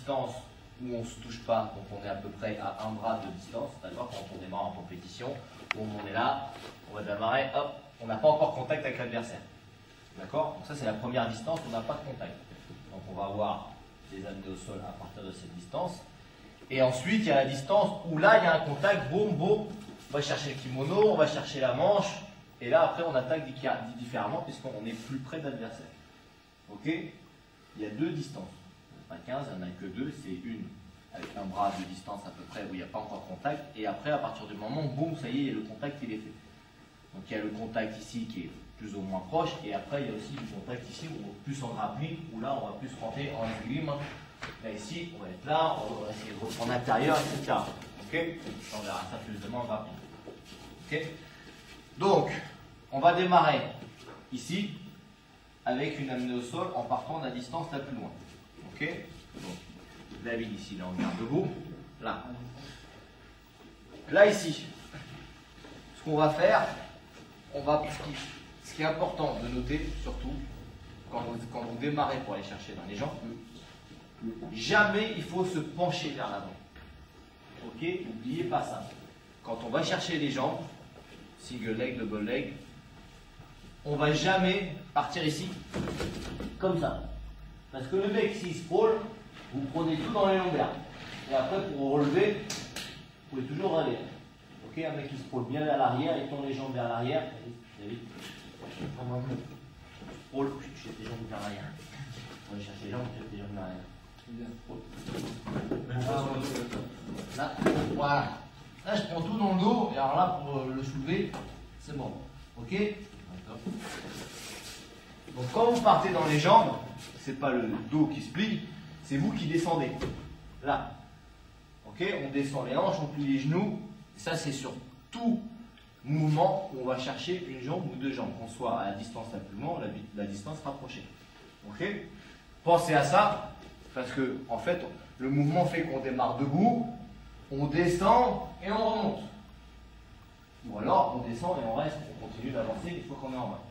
distance où on ne se touche pas, donc on est à peu près à un bras de distance, d'accord, quand on démarre en compétition, où on est là, on va démarrer, hop, on n'a pas encore contact avec l'adversaire. D'accord? Donc ça c'est la première distance, on n'a pas de contact. Donc on va avoir les amener au sol à partir de cette distance. Et ensuite il y a la distance où là il y a un contact, boum, boum, on va chercher le kimono, on va chercher la manche, et là après on attaque différemment puisqu'on est plus près de l'adversaire. Ok? Il y a deux distances. Pas 15, il n'y en a que deux, c'est une avec un bras de distance à peu près où il n'y a pas encore contact, et après à partir du moment où boum, ça y est, le contact il est fait. Donc il y a le contact ici qui est plus ou moins proche, et après il y a aussi le contact ici où on est plus en grappling, où là on va plus rentrer en équilibre. Là ici, on va être là, on va essayer de reprendre l'intérieur, etc. Ok? On verra ça plus demain en grappling. Ok? Donc, on va démarrer ici avec une amenée au sol en partant de la distance la plus loin. Ok? Donc, David ici, là on garde debout. Là. Là ici, ce qu'on va faire, ce qui est important de noter, surtout quand vous démarrez pour aller chercher dans les jambes, jamais il faut se pencher vers l'avant. Ok? N'oubliez pas ça. Quand on va chercher les jambes, single leg, double leg, on va jamais partir ici comme ça. Parce que le mec, s'il se pôle, vous prenez tout dans les lombaires. Et après, pour vous relever, vous pouvez toujours aller. Ok? Un mec qui se pôle bien vers l'arrière, il tourne les jambes vers l'arrière. Allez, pôle, jette les jambes vers l'arrière. On va chercher les jambes, jette les jambes vers l'arrière. Là, voilà. Là, je prends tout dans le dos, et alors là, pour le soulever, c'est bon. Ok? Donc, quand vous partez dans les jambes, c'est pas le dos qui se plie, c'est vous qui descendez. Là. Ok? On descend les hanches, on plie les genoux. Et ça, c'est sur tout mouvement où on va chercher une jambe ou deux jambes, qu'on soit à la distance la plus loin ou la distance rapprochée. Ok? Pensez à ça, parce que, en fait, le mouvement fait qu'on démarre debout, on descend et on remonte. Ou alors, on descend et on reste, on continue d'avancer une fois qu'on est en bas.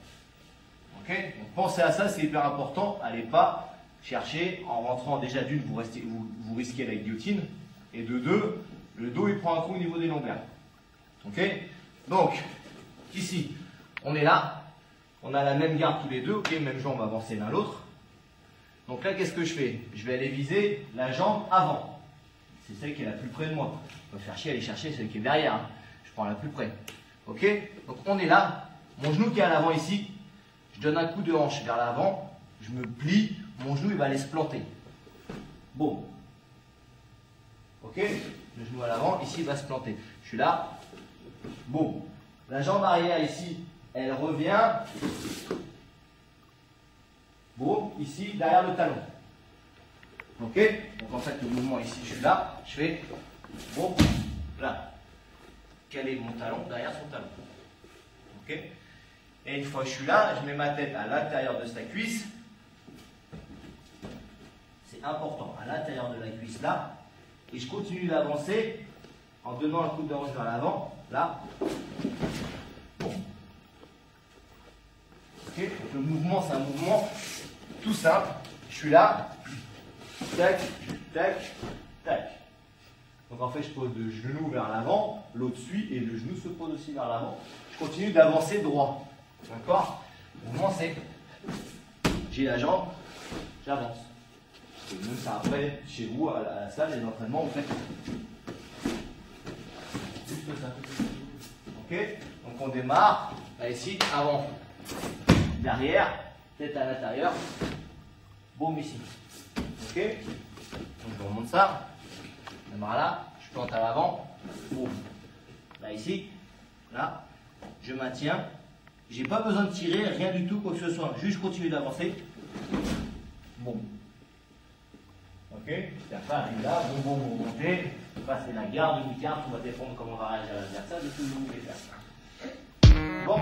Ok? Donc, pensez à ça, c'est hyper important. Allez pas chercher, en rentrant déjà d'une, vous risquez la guillotine, et de deux, le dos il prend un coup au niveau des lombaires. Ok? Donc, ici, on est là, on a la même garde tous les deux, ok, même jambe avancée l'un l'autre. Donc là, qu'est-ce que je fais? Je vais aller viser la jambe avant. C'est celle qui est la plus près de moi. On va faire chier, aller chercher celle qui est derrière. Hein. Je prends la plus près. Ok? Donc on est là, mon genou qui est à l'avant ici, je donne un coup de hanche vers l'avant, je me plie, mon genou il va aller se planter. Boum. Ok? Le genou à l'avant, ici il va se planter. Je suis là, boum. La jambe arrière ici, elle revient. Boum, ici, derrière le talon. Ok? Donc en fait, le mouvement ici, je suis là, je fais boum, là. Caler mon talon derrière son talon. Ok? Et une fois que je suis là, je mets ma tête à l'intérieur de sa cuisse. C'est important, à l'intérieur de la cuisse là. Et je continue d'avancer en donnant un coup de hanche vers l'avant. Là. Bon. Ok? Donc le mouvement, c'est un mouvement tout simple. Je suis là. Tac, tac, tac. Donc en fait, je pose le genou vers l'avant, l'autre suit et le genou se pose aussi vers l'avant. Je continue d'avancer droit. D'accord? Le mouvement, c'est j'ai la jambe, j'avance. Et même ça après, chez vous, à la salle, les entraînements, vous faites juste ça. Ok? Donc on démarre. Là ici, avant, derrière, tête à l'intérieur. Boum ici. Ok? Donc je remonte ça. Je démarre là, je plante à l'avant. Boum. Là ici, là, je maintiens. J'ai pas besoin de tirer, rien du tout, quoi que ce soit. Juste je continue d'avancer. Boum. Ok? Et après, arrive là, bon, vous montez, passez la garde, demi-garde, on va défendre comment on va réagir à l'adversaire, de ce que vous voulez faire. Bon.